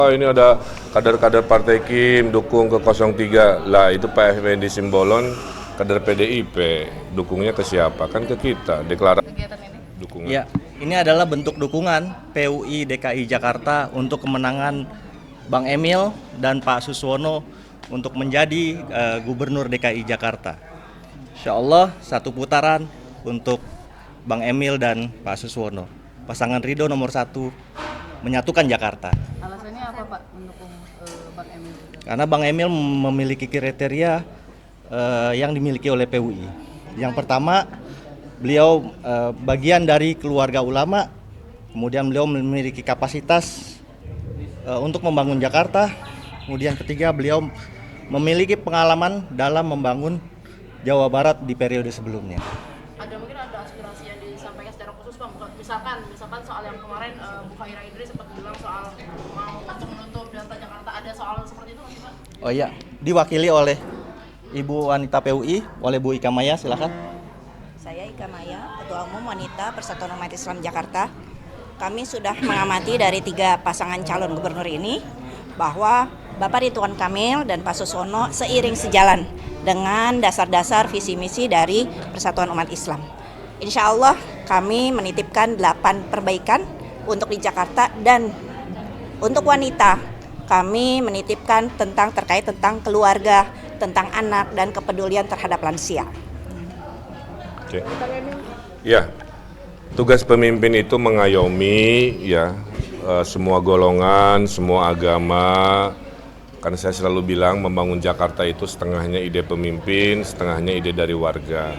Oh, ini ada kader-kader Partai Kim dukung ke 03. Lah itu Pak Effendi Simbolon kader PDIP. Dukungnya ke siapa? Kan ke kita. Deklarasi dukungan. Ya, ini adalah bentuk dukungan PUI DKI Jakarta untuk kemenangan Bang Emil dan Pak Suswono untuk menjadi Gubernur DKI Jakarta. Insya Allah satu putaran untuk Bang Emil dan Pak Suswono. Pasangan Ridho nomor 1 menyatukan Jakarta. Alasannya apa Pak mendukung Bang Emil? Karena Bang Emil memiliki kriteria yang dimiliki oleh PUI. Yang pertama, beliau bagian dari keluarga ulama, kemudian beliau memiliki kapasitas untuk membangun Jakarta. Kemudian ketiga, beliau memiliki pengalaman dalam membangun Jawa Barat di periode sebelumnya. Mungkin ada aspirasi yang disampaikan secara khusus Pak, misalkan soal yang kemarin Bu Fahira Idris sempat bilang soal mau menutup data Jakarta, ada soal seperti itu nggak Pak? Oh iya, diwakili oleh Ibu Wanita PUI, oleh Bu Ika Maya, silakan. Saya Ika Maya, Ketua Umum Wanita Persatuan Umat Islam Jakarta. Kami sudah mengamati dari 3 pasangan calon gubernur ini bahwa Bapak Ridwan Kamil dan Pak Suswono seiring sejalan dengan dasar-dasar visi misi dari Persatuan Umat Islam. Insya Allah kami menitipkan 8 perbaikan untuk di Jakarta, dan untuk wanita kami menitipkan terkait tentang keluarga, tentang anak dan kepedulian terhadap lansia. Oke. Ya, tugas pemimpin itu mengayomi ya semua golongan, semua agama. Karena saya selalu bilang membangun Jakarta itu setengahnya ide pemimpin, setengahnya ide dari warga.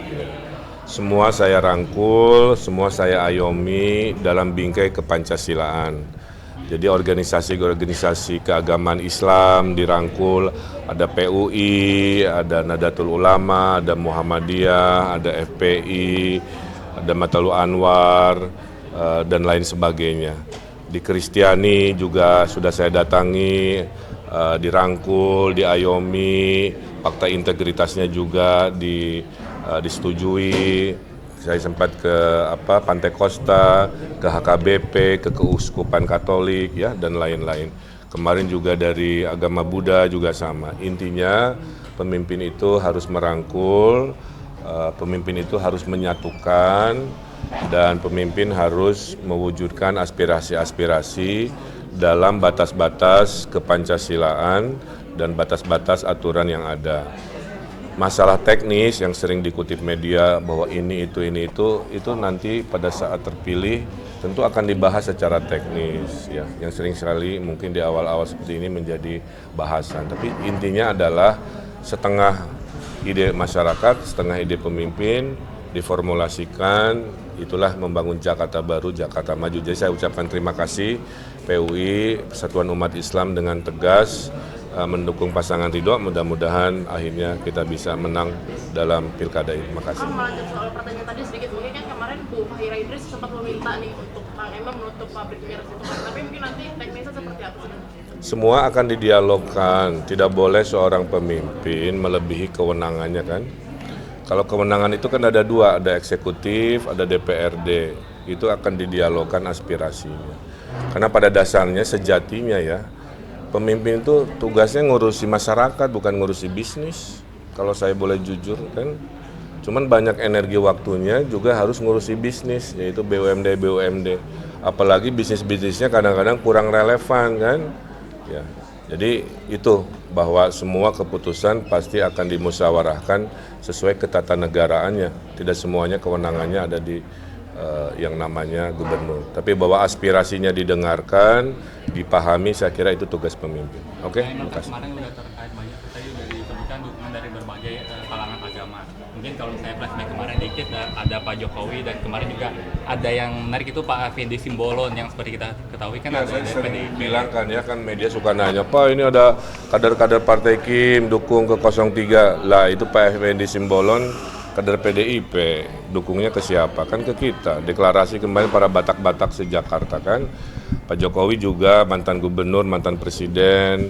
Semua saya rangkul, semua saya ayomi dalam bingkai kepancasilaan. Jadi organisasi-organisasi keagamaan Islam dirangkul, ada PUI, ada Nadatul Ulama, ada Muhammadiyah, ada FPI, ada Matalu Anwar, dan lain sebagainya. Di Kristiani juga sudah saya datangi, dirangkul, diayomi, fakta integritasnya juga disetujui. Saya sempat ke Pantai Kosta, ke HKBP, ke Keuskupan Katolik ya, dan lain-lain. Kemarin juga dari agama Buddha juga sama. Intinya pemimpin itu harus merangkul, pemimpin itu harus menyatukan, dan pemimpin harus mewujudkan aspirasi-aspirasi dalam batas-batas kepancasilaan dan batas-batas aturan yang ada. Masalah teknis yang sering dikutip media bahwa ini itu nanti pada saat terpilih tentu akan dibahas secara teknis ya, yang sering sekali mungkin di awal-awal seperti ini menjadi bahasan. Tapi intinya adalah setengah ide masyarakat, setengah ide pemimpin diformulasikan, itulah membangun Jakarta baru, Jakarta maju. Jadi saya ucapkan terima kasih PUI, Persatuan Umat Islam dengan tegas mendukung pasangan Ridho. Mudah-mudahan akhirnya kita bisa menang dalam pilkada ini. Terima kasih. Melanjut soal pertanyaan tadi sedikit, mungkin kan kemarin Bu Fahira Idris sempat meminta nih untuk Bang Emil menutup pabrik miras itu, tapi mungkin nanti teknisnya seperti apa sih? Semua akan didialogkan, tidak boleh seorang pemimpin melebihi kewenangannya kan. Kalau kewenangan itu kan ada 2, ada eksekutif, ada DPRD, itu akan didialogkan aspirasinya. Karena pada dasarnya sejatinya ya, pemimpin itu tugasnya ngurusi masyarakat, bukan ngurusi bisnis. Kalau saya boleh jujur kan, cuman banyak energi waktunya juga harus ngurusi bisnis, yaitu BUMD. Apalagi bisnis-bisnisnya kadang-kadang kurang relevan kan. Ya, jadi itu bahwa semua keputusan pasti akan dimusyawarahkan sesuai ketatanegaraannya. Tidak semuanya kewenangannya ada di yang namanya gubernur. Tapi bahwa aspirasinya didengarkan, dipahami, saya kira itu tugas pemimpin. Oke, terima kasih. Kemarin udah terkait banyak, tadi udah disebutkan dukungan dari berbagai kalangan agama. Mungkin kalau saya flashback kemarin dikit, ada Pak Jokowi, dan kemarin juga ada yang menarik itu Pak Effendi Simbolon yang seperti kita ketahui kan Ya, ada saya sering PDIP. bilang kan ya, kan media suka nanya, Pak ini ada kader-kader Partai Kim dukung ke 03. Lah itu Pak Effendi Simbolon kader PDIP, dukungnya ke siapa? Kan ke kita. Deklarasi kemarin para Batak-Batak se-Jakarta kan. Pak Jokowi juga mantan gubernur, mantan presiden,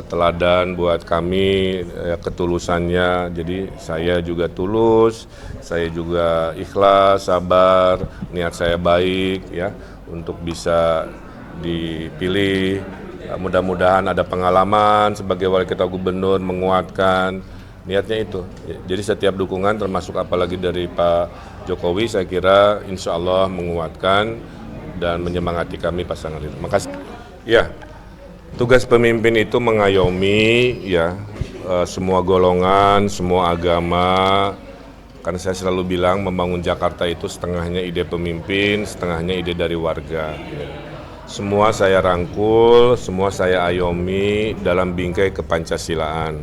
teladan buat kami ketulusannya. Jadi saya juga tulus, saya juga ikhlas, sabar, niat saya baik ya untuk bisa dipilih Mudah-mudahan ada pengalaman sebagai wali kota gubernur menguatkan niatnya itu. Jadi setiap dukungan termasuk apalagi dari Pak Jokowi saya kira insya Allah menguatkan dan menyemangati kami pasangan itu. Makasih. Ya, tugas pemimpin itu mengayomi ya semua golongan, semua agama. Karena saya selalu bilang membangun Jakarta itu setengahnya ide pemimpin, setengahnya ide dari warga. Semua saya rangkul, semua saya ayomi dalam bingkai kepancasilaan.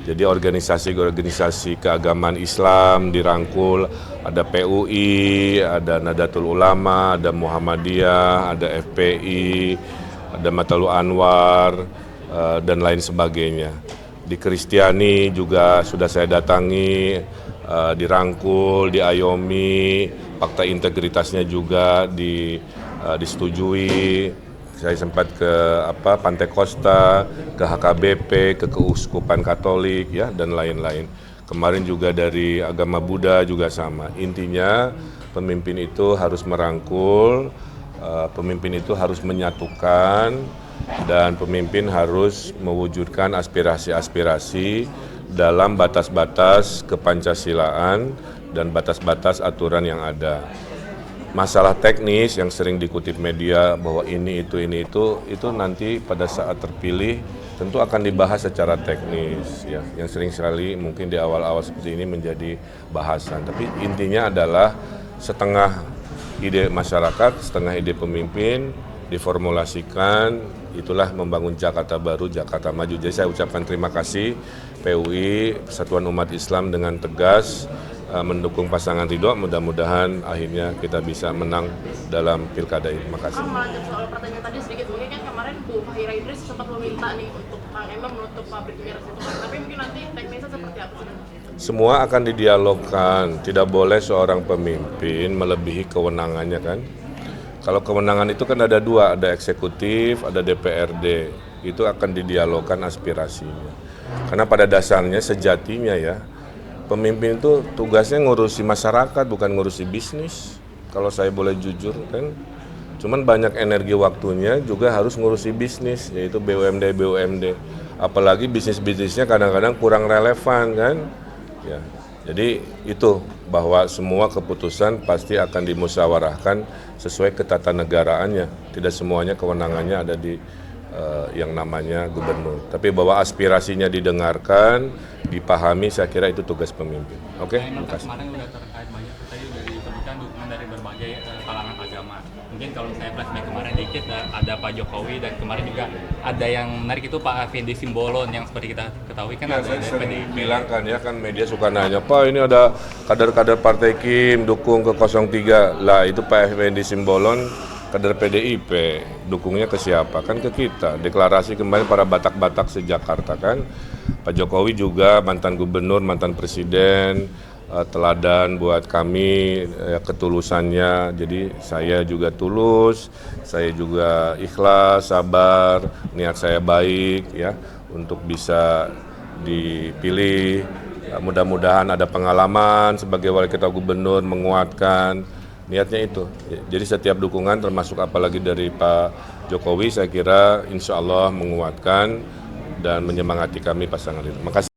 Jadi organisasi-organisasi keagamaan Islam dirangkul, ada PUI, ada Nadatul Ulama, ada Muhammadiyah, ada FPI, ada Matalu Anwar, dan lain sebagainya. Di Kristiani juga sudah saya datangi, dirangkul, diayomi, fakta integritasnya juga disetujui. Saya sempat ke Pantai Costa, ke HKBP, ke Keuskupan Katolik ya dan lain-lain. Kemarin juga dari agama Buddha juga sama. Intinya pemimpin itu harus merangkul, pemimpin itu harus menyatukan, dan pemimpin harus mewujudkan aspirasi-aspirasi dalam batas-batas kepancasilaan dan batas-batas aturan yang ada. Masalah teknis yang sering dikutip media bahwa ini itu nanti pada saat terpilih tentu akan dibahas secara teknis ya, yang sering sekali mungkin di awal-awal seperti ini menjadi bahasan. Tapi intinya adalah setengah ide masyarakat, setengah ide pemimpin diformulasikan, itulah membangun Jakarta baru, Jakarta maju. Jadi saya ucapkan terima kasih PUI, Persatuan Umat Islam dengan tegas mendukung pasangan Ridho. Mudah-mudahan akhirnya kita bisa menang dalam pilkada ini. Terima kasih. Melanjut soal pertanyaan tadi sedikit, mungkin kan kemarin Bu Fahira Idris sempat meminta nih untuk Kang Emil menutup pabrik miras itu, tapi mungkin nanti teknisnya seperti apa sih? Semua akan didialogkan, tidak boleh seorang pemimpin melebihi kewenangannya kan. Kalau kewenangan itu kan ada dua, ada eksekutif, ada DPRD, itu akan didialogkan aspirasinya. Karena pada dasarnya sejatinya ya, pemimpin itu tugasnya ngurusi masyarakat, bukan ngurusi bisnis. Kalau saya boleh jujur kan, cuman banyak energi waktunya juga harus ngurusi bisnis, yaitu BUMD. Apalagi bisnis-bisnisnya kadang-kadang kurang relevan kan. Ya, jadi itu bahwa semua keputusan pasti akan dimusyawarahkan sesuai ketatanegaraannya. Tidak semuanya kewenangannya ada di yang namanya gubernur. Tapi bahwa aspirasinya didengarkan, dipahami, saya kira itu tugas pemimpin. Oke, terima kasih. Kemarin udah terkait banyak, tadi udah disebutkan dukungan dari berbagai kalangan agama. Mungkin kalau saya flashback kemarin dikit, ada Pak Jokowi dan kemarin juga ada yang menarik itu Pak Fendi Simbolon yang seperti kita ketahui kan Ya, ada saya dari sering PDIP. bilang kan ya, kan media suka nanya, Pak ini ada kader-kader Partai Kim dukung ke 03. Lah itu Pak Fendi Simbolon kader PDIP, dukungnya ke siapa? Kan ke kita. Deklarasi kemarin para Batak-Batak se-Jakarta kan. Pak Jokowi juga mantan gubernur, mantan presiden, teladan buat kami ketulusannya. Jadi saya juga tulus, saya juga ikhlas, sabar, niat saya baik ya untuk bisa dipilih. Mudah-mudahan ada pengalaman sebagai wali kota gubernur menguatkan niatnya itu. Jadi setiap dukungan termasuk apalagi dari Pak Jokowi saya kira insya Allah menguatkan dan menyemangati kami pasangan itu. Terima kasih.